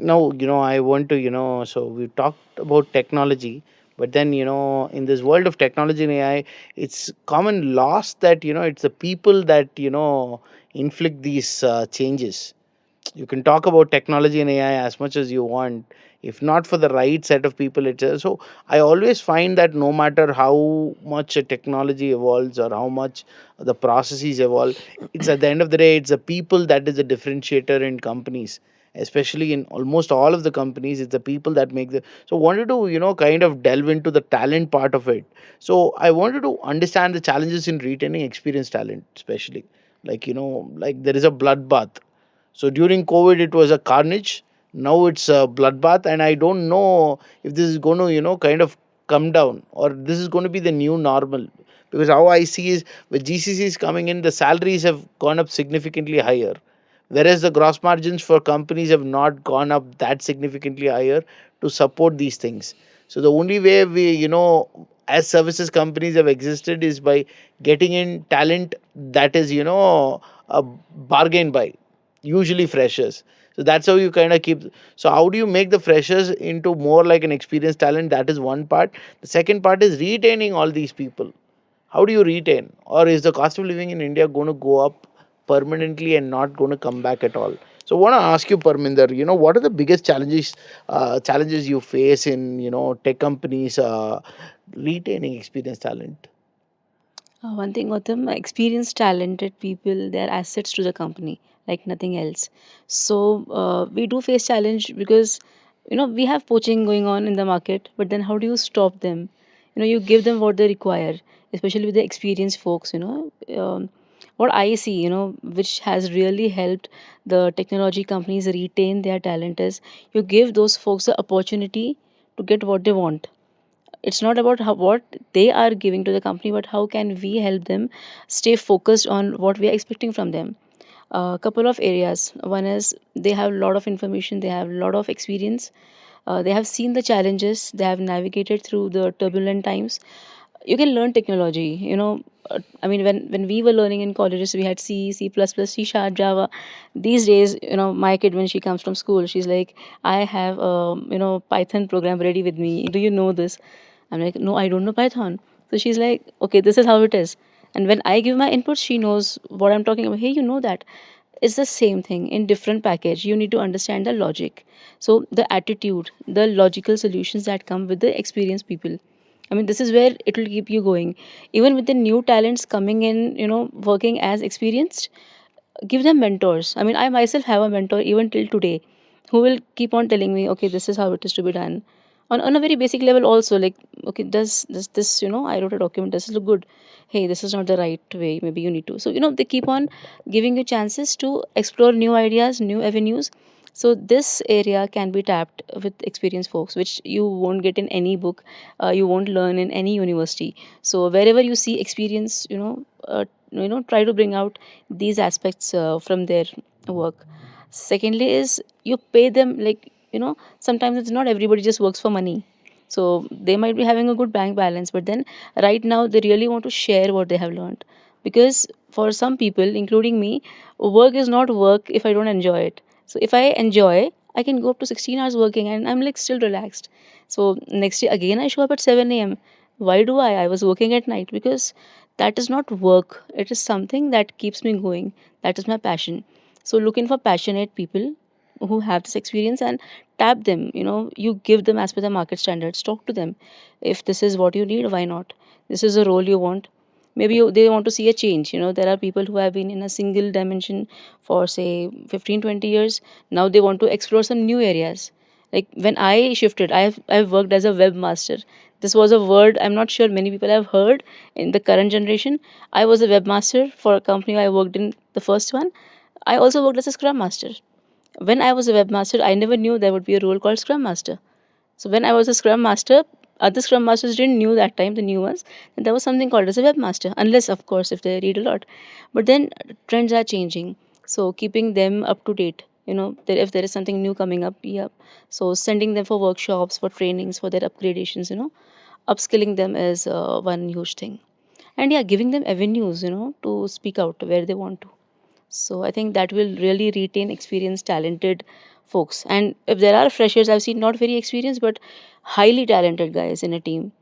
Now, I want to, so we talked about technology, but then, in this world of technology and AI, it's common loss that, it's the people that, inflict these changes. You can talk about technology and AI as much as you want. If not for the right set of people, so I always find that no matter how much a technology evolves or how much the processes evolve, it's at the end of the day, it's the people that is a differentiator in companies, especially in almost all of the companies. It's the people that make the. So wanted to kind of delve into the talent part of it. So I wanted to understand the challenges in retaining experienced talent, especially like like there is a bloodbath. So during COVID, it was a carnage. Now it's a bloodbath, and I don't know if this is going to, kind of come down, or this is going to be the new normal. Because how I see is with GCCs coming in, the salaries have gone up significantly higher, whereas the gross margins for companies have not gone up that significantly higher to support these things. So the only way we, as services companies have existed is by getting in talent that is, a bargain buy, usually freshers. So that's how you kind of keep. So how do you make the freshers into more like an experienced talent? That is one part. The second part is retaining all these people. How do you retain, or is the cost of living in India going to go up permanently and not going to come back at all? So I want to ask you, Parminder, what are the biggest challenges you face in tech companies retaining experienced talent? One thing, Gautam, experienced, talented people, they're assets to the company, like nothing else. So we do face challenge because we have poaching going on in the market, but then how do you stop them? You give them what they require, especially with the experienced folks. What I see, which has really helped the technology companies retain their talent is you give those folks the opportunity to get what they want. It's not about what they are giving to the company, but how can we help them stay focused on what we are expecting from them. A couple of areas. One is they have a lot of information, they have a lot of experience, they have seen the challenges, they have navigated through the turbulent times. You can learn technology, I mean, when we were learning in colleges, we had C++, C sharp, Java. These days, my kid, when she comes from school, she's like, I have Python program ready with me, do you know this? I'm like, no, I don't know Python. So she's like, okay, this is how it is. And when I give my input, she knows what I'm talking about. Hey, you know that. It's the same thing in different package. You need to understand the logic. So the attitude, the logical solutions that come with the experienced people. I mean, this is where it will keep you going. Even with the new talents coming in, working as experienced, give them mentors. I mean, I myself have a mentor even till today who will keep on telling me, okay, this is how it is to be done. On a very basic level, also, like, okay, does this, I wrote a document, does it look good? Hey, this is not the right way. Maybe you need to. So, they keep on giving you chances to explore new ideas, new avenues. So, this area can be tapped with experienced folks, which you won't get in any book, you won't learn in any university. So, wherever you see experience, try to bring out these aspects from their work. Secondly is you pay them, like, sometimes it's not everybody just works for money. So they might be having a good bank balance, but then right now they really want to share what they have learned. Because for some people, including me, work is not work if I don't enjoy it. So if I enjoy, I can go up to 16 hours working and I'm like still relaxed. So next day again I show up at 7 a.m. Why do I was working at night? Because that is not work, it is something that keeps me going. That is my passion. So looking for passionate people who have this experience and tap them. You give them as per the market standards, talk to them. If this is what you need, why not? This is a role you want. Maybe they want to see a change. There are people who have been in a single dimension for say 15, 20 years. Now they want to explore some new areas. Like when I shifted, I've worked as a webmaster. This was a word I'm not sure many people have heard in the current generation. I was a webmaster for a company I worked in, the first one. I also worked as a scrum master. When I was a webmaster, I never knew there would be a role called scrum master. So when I was a scrum master, other scrum masters didn't knew that time, the new ones, and there was something called as a webmaster, unless of course if they read a lot. But then trends are changing, so keeping them up to date. If there is something new coming up, yeah. So sending them for workshops, for trainings, for their upgradations, upskilling them is one huge thing. And yeah, giving them avenues, to speak out where they want to. So I think that will really retain experienced, talented folks. And if there are freshers, I've seen not very experienced but highly talented guys in a team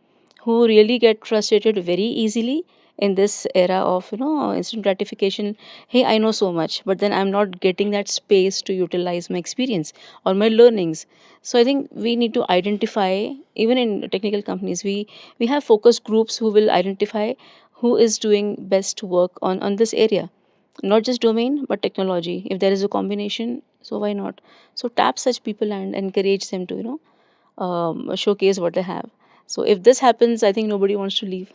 who really get frustrated very easily in this era of instant gratification. Hey, I know so much, but then I'm not getting that space to utilize my experience or my learnings. So I think we need to identify, even in technical companies, we have focus groups who will identify who is doing best work on this area, not just domain but technology. If there is a combination, so why not? So tap such people and encourage them to showcase what they have. So if this happens, I think nobody wants to leave.